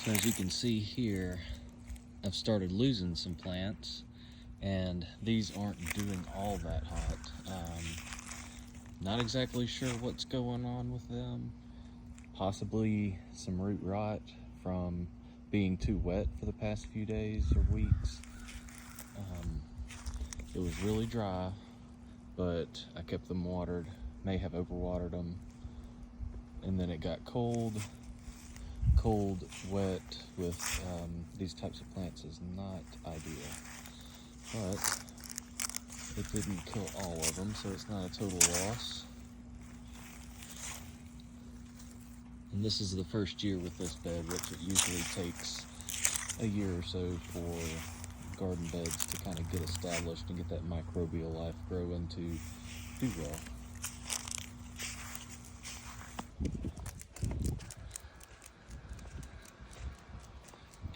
So as you can see here, I've started losing some plants, and these aren't doing all that hot. Not exactly sure what's going on with them. Possibly some root rot from being too wet for the past few days or weeks. It was really dry, but I kept them watered. May have overwatered them, and then it got cold, wet with these types of plants is not ideal, but it didn't kill all of them, so it's not a total loss. And this is the first year with this bed, which it usually takes a year or so for garden beds to kind of get established and get that microbial life growing to do well.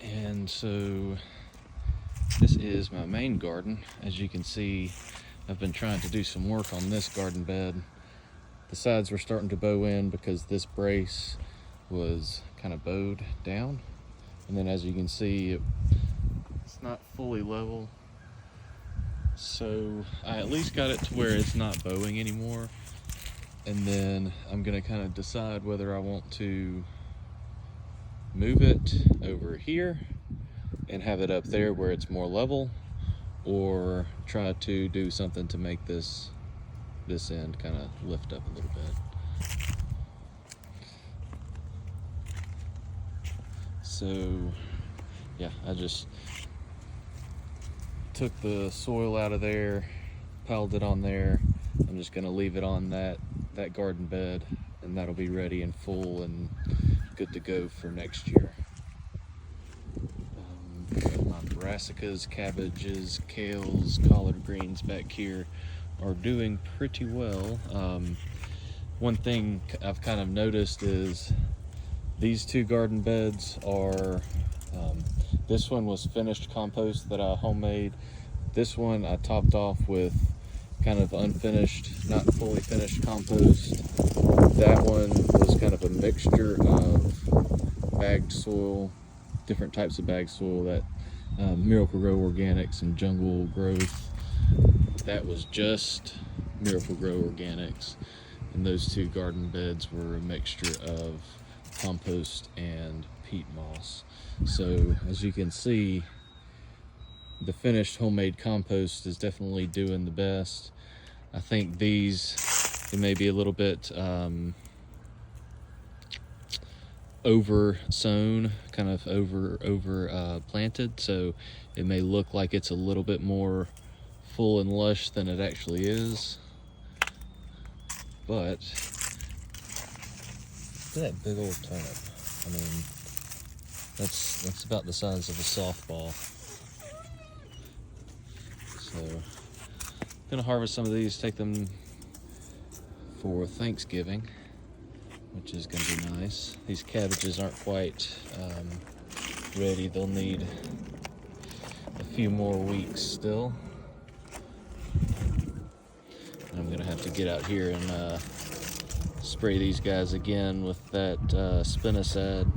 And so this is my main garden. As you can see, I've been trying to do some work on this garden bed. The sides were starting to bow in because this brace was kind of bowed down. And then as you can see, it's not fully level. So I at least got it to where it's not bowing anymore. And then I'm gonna kind of decide whether I want to move it over here and have it up there where it's more level, or try to do something to make this end kind of lift up a little bit. So yeah, I just took the soil out of there, piled it on there. I'm just gonna leave it on that garden bed, and that'll be ready and full and good to go for next year. My brassicas, cabbages, kales, collard greens back here are doing pretty well. One thing I've kind of noticed is these two garden beds are, this one was finished compost that I homemade. This one I topped off with kind of unfinished, not fully finished compost. That one was kind of a mixture of bagged soil, different types of bagged soil, that Miracle-Gro Organics and Jungle Growth. That was just Miracle-Gro Organics. And those two garden beds were a mixture of compost and peat moss. So as you can see, the finished homemade compost is definitely doing the best. I think these, it may be a little bit over sown, kind of over planted, so it may look like it's a little bit more full and lush than it actually is. But look at that big old turnip. I mean, that's about the size of a softball. So I'm gonna harvest some of these, take them for Thanksgiving, which is gonna be nice. These cabbages aren't quite ready. They'll need a few more weeks still. And I'm gonna have to get out here and spray these guys again with that spinosad.